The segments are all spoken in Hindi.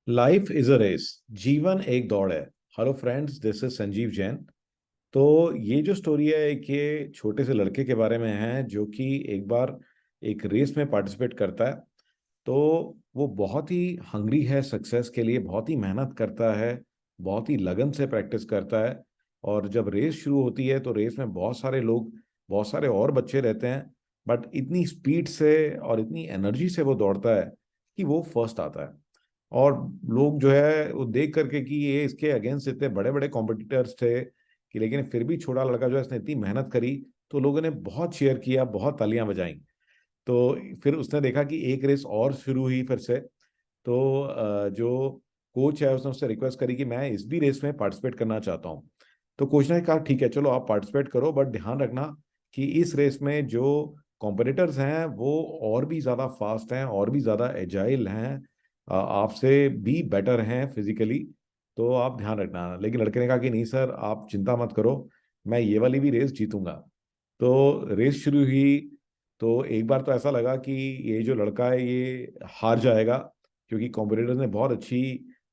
Life is a race. जीवन एक दौड़ है। Hello friends, this is Sanjeev Jain. तो ये जो स्टोरी है एक ये छोटे से लड़के के बारे में है जो कि एक बार एक रेस में पार्टिसिपेट करता है। तो वो बहुत ही हंग्री है सक्सेस के लिए, बहुत ही मेहनत करता है, बहुत ही लगन से प्रैक्टिस करता है। और जब रेस शुरू होती है तो रेस में बहुत सारे लोग, बहुत सारे और बच्चे रहते हैं। बट इतनी स्पीड से और इतनी एनर्जी से वो दौड़ता है कि वो फर्स्ट आता है। और लोग जो है वो देख करके कि ये इसके अगेंस्ट इतने बड़े बड़े कॉम्पिटिटर्स थे कि लेकिन फिर भी छोटा लड़का जो है इसने इतनी मेहनत करी। तो लोगों ने बहुत चीयर किया, बहुत तालियां बजाई। तो फिर उसने देखा कि एक रेस और शुरू हुई फिर से। तो जो कोच है उसने उससे रिक्वेस्ट करी कि मैं इस भी रेस में पार्टिसिपेट करना चाहता हूँ। तो कोच ने कहा ठीक है, चलो आप पार्टिसिपेट करो, बट ध्यान रखना कि इस रेस में जो कॉम्पिटिटर्स हैं वो और भी ज़्यादा फास्ट हैं, और भी ज़्यादा एजाइल हैं, आपसे भी बेटर हैं फिजिकली। तो आप ध्यान रखना। लेकिन लड़के ने कहा कि नहीं सर, आप चिंता मत करो, मैं ये वाली भी रेस जीतूंगा। तो रेस शुरू हुई। तो एक बार तो ऐसा लगा कि ये जो लड़का है ये हार जाएगा, क्योंकि कॉम्पिटिटर्स ने बहुत अच्छी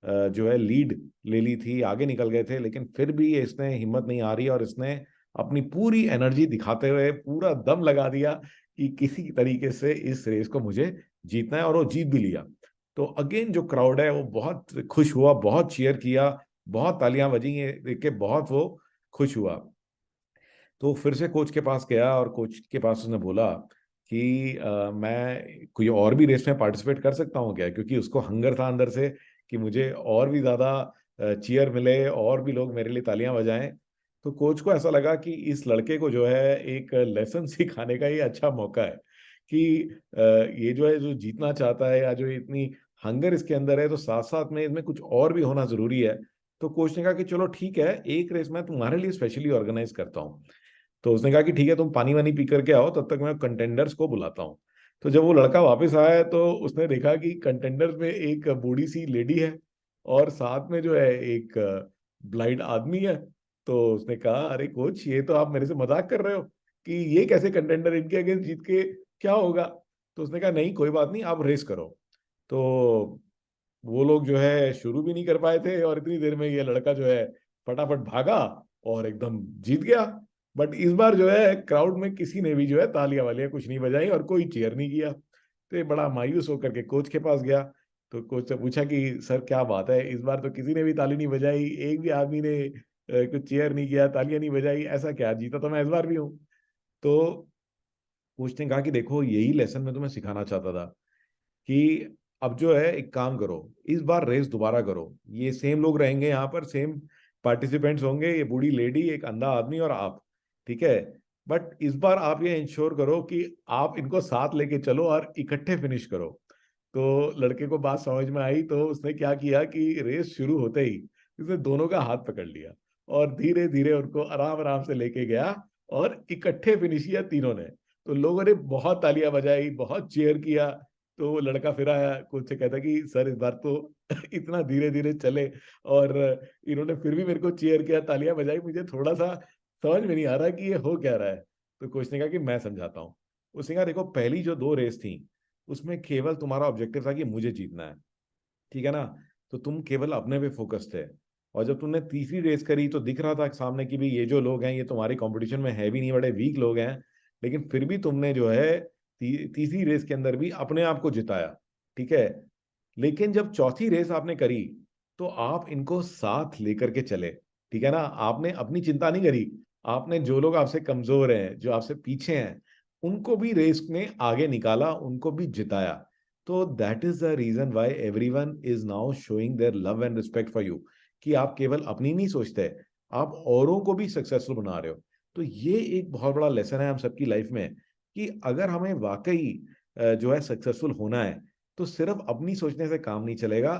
जो है लीड ले ली थी, आगे निकल गए थे। लेकिन फिर भी इसने हिम्मत नहीं हारी और इसने अपनी पूरी एनर्जी दिखाते हुए पूरा दम लगा दिया कि किसी तरीके से इस रेस को मुझे जीतना है, और वो जीत भी लिया। तो अगेन जो क्राउड है वो बहुत खुश हुआ, बहुत चीयर किया, बहुत तालियां बजी, ये देख के बहुत वो खुश हुआ। तो फिर से कोच के पास गया और कोच के पास उसने बोला कि मैं कोई और भी रेस में पार्टिसिपेट कर सकता हूँ क्या, क्योंकि उसको हंगर था अंदर से कि मुझे और भी ज़्यादा चीयर मिले, और भी लोग मेरे लिए तालियां बजाएं। तो कोच को ऐसा लगा कि इस लड़के को जो है एक लेसन सिखाने का ये अच्छा मौका है कि ये जो है, जो जीतना चाहता है या जो इतनी हंगर इसके अंदर है, तो साथ साथ में इसमें कुछ और भी होना जरूरी है। तो कोच ने कहा कि चलो ठीक है, एक रेस मैं तुम्हारे लिए स्पेशली ऑर्गेनाइज करता हूँ। तो उसने कहा कि ठीक है, तुम पानी वानी पी करके आओ, तब तक मैं कंटेंडर्स को बुलाता हूँ। तो जब वो लड़का वापस आया तो उसने देखा कि कंटेंडर्स में एक बूढ़ी सी लेडी है और साथ में जो है एक ब्लाइंड आदमी है। तो उसने कहा, अरे कोच, ये तो आप मेरे से मजाक कर रहे हो कि ये कैसे कंटेंडर, इनके अगेंस्ट जीत के क्या होगा। तो उसने कहा नहीं, कोई बात नहीं, आप रेस करो। तो वो लोग जो है शुरू भी नहीं कर पाए थे, और इतनी देर में ये लड़का जो है फटाफट भागा और एकदम जीत गया। बट इस बार जो है क्राउड में किसी ने भी जो है तालियां वालियां कुछ नहीं बजाई और कोई चीयर नहीं किया। तो ये बड़ा मायूस होकर के कोच के पास गया। तो कोच से पूछा कि सर क्या बात है, इस बार तो किसी ने भी ताली नहीं बजाई, एक भी आदमी ने कुछ चीयर नहीं किया, तालियां नहीं बजाई, ऐसा क्या, जीता तो मैं इस बार भी हूँ। तो कोच ने कहा कि देखो, यही लेसन मैं तुम्हें सिखाना चाहता था कि अब जो है एक काम करो, इस बार रेस दोबारा करो। ये सेम लोग रहेंगे यहाँ पर, सेम पार्टिसिपेंट्स होंगे, ये बूढ़ी लेडी, एक अंधा आदमी और आप, ठीक है। बट इस बार आप ये इंश्योर करो कि आप इनको साथ लेके चलो और इकट्ठे फिनिश करो। तो लड़के को बात समझ में आई, तो उसने क्या किया कि रेस शुरू होते ही उसने दोनों का हाथ पकड़ लिया और धीरे धीरे उनको आराम आराम से लेके गया और इकट्ठे फिनिश किया तीनों ने। तो लोगों ने बहुत तालियां बजाई, बहुत चीयर किया। तो वो लड़का फिर आया, कोच से कहता कि सर इस बार तो इतना धीरे धीरे चले और इन्होंने फिर भी मेरे को चीयर किया, तालियां बजाई, मुझे थोड़ा सा समझ में नहीं आ रहा कि ये हो क्या रहा है। तो कोच ने कहा कि मैं समझाता हूँ। उसने कहा देखो, पहली जो दो रेस थी उसमें केवल तुम्हारा ऑब्जेक्टिव था कि मुझे जीतना है, ठीक है ना। तो तुम केवल अपने पे फोकस थे। और जब तुमने तीसरी रेस करी तो दिख रहा था सामने कि भी ये जो लोग हैं ये तुम्हारी कंपटीशन में है भी नहीं, बड़े वीक लोग हैं। लेकिन फिर भी तुमने जो है तीसरी रेस के अंदर भी अपने आप को जिताया, ठीक है। लेकिन जब चौथी रेस आपने करी तो आप इनको साथ लेकर के चले, ठीक है ना। आपने अपनी चिंता नहीं करी, आपने जो लोग आपसे कमजोर हैं, जो आपसे पीछे हैं, उनको भी रेस में आगे निकाला, उनको भी जिताया। तो that is the reason why everyone is now showing their love and respect for you, कि आप केवल अपनी नहीं सोचते, आप औरों को भी सक्सेसफुल बना रहे हो। तो ये एक बहुत बड़ा लेसन है हम सबकी लाइफ में, कि अगर हमें वाकई जो है सक्सेसफुल होना है तो सिर्फ अपनी सोचने से काम नहीं चलेगा।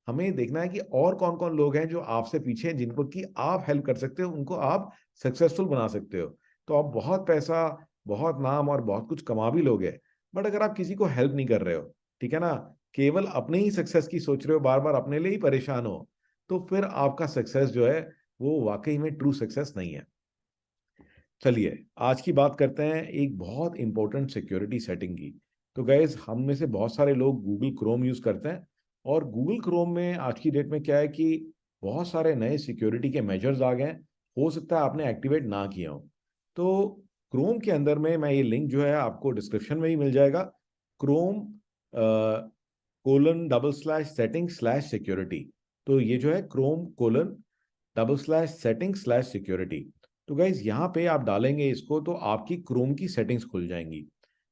हमें देखना है कि और कौन कौन लोग हैं जो आपसे पीछे हैं, जिनको कि आप हेल्प कर सकते हो, उनको आप सक्सेसफुल बना सकते हो। तो आप बहुत पैसा, बहुत नाम और बहुत कुछ कमा भी लोगे, बट अगर आप किसी को हेल्प नहीं कर रहे हो, ठीक है ना, केवल अपने ही सक्सेस की सोच रहे हो, बार बार अपने लिए ही परेशान हो, तो फिर आपका सक्सेस जो है वो वाकई में ट्रू सक्सेस नहीं है। चलिए आज की बात करते हैं एक बहुत इंपॉर्टेंट सिक्योरिटी सेटिंग की। तो गैस, हम में से बहुत सारे लोग गूगल क्रोम यूज करते हैं। और गूगल क्रोम में आज की डेट में क्या है कि बहुत सारे नए सिक्योरिटी के मेजर्स आ गए हैं, हो सकता है आपने एक्टिवेट ना किया हो। तो क्रोम के अंदर में मैं ये लिंक जो है आपको डिस्क्रिप्शन में ही मिल जाएगा, क्रोम :/setting/security। तो ये जो है क्रोम :/setting/security। तो गाइज यहाँ पे आप डालेंगे इसको तो आपकी क्रोम की सेटिंग्स खुल जाएंगी।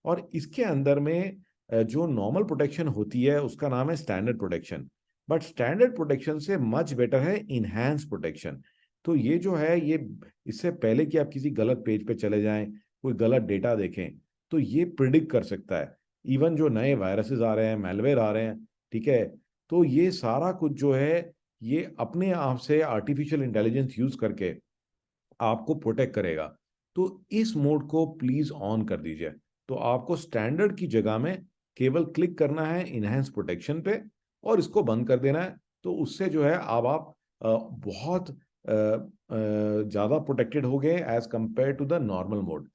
और इसके अंदर में जो नॉर्मल प्रोटेक्शन होती है उसका नाम है standard protection, but standard protection से मच बेटर है इनहैंस प्रोटेक्शन। तो ये जो है ये इससे पहले कि आप किसी गलत पेज पे चले जाएं, कोई गलत डेटा देखें, तो ये प्रिडिक्ट कर सकता है इवन जो नए वायरसेस आ रहे हैं, मैलवेयर आ रहे हैं, ठीक है। तो ये सारा कुछ जो है ये अपने आप से आर्टिफिशियल इंटेलिजेंस यूज करके आपको प्रोटेक्ट करेगा। तो इस मोड को प्लीज ऑन कर दीजिए। तो आपको स्टैंडर्ड की जगह में केवल क्लिक करना है इनहेंस प्रोटेक्शन पे और इसको बंद कर देना है। तो उससे जो है अब आप बहुत ज्यादा प्रोटेक्टेड हो गए as compare to the normal mode.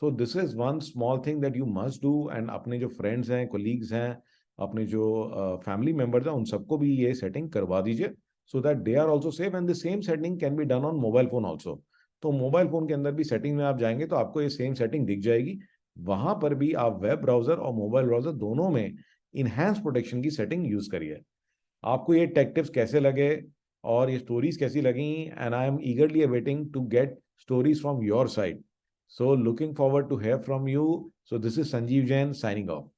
So this is one small thing that you must do. And अपने जो फ्रेंड्स हैं, कोलीग्स हैं, अपने जो फैमिली मेंबर्स हैं, उन सबको भी ये सेटिंग करवा दीजिए, so that they are also safe. And the same setting can be done on mobile phone also. तो मोबाइल फोन के अंदर भी सेटिंग में आप जाएंगे तो आपको ये सेम सेटिंग दिख जाएगी। वहां पर भी आप वेब ब्राउजर और मोबाइल ब्राउजर दोनों में इनहैंस प्रोटेक्शन की सेटिंग यूज करिए। आपको ये टेक टिप्स कैसे लगे और ये स्टोरीज कैसी लगी, and I am eagerly awaiting to get stories from your side. So looking forward to hear from you. So this is Sanjeev Jain signing of.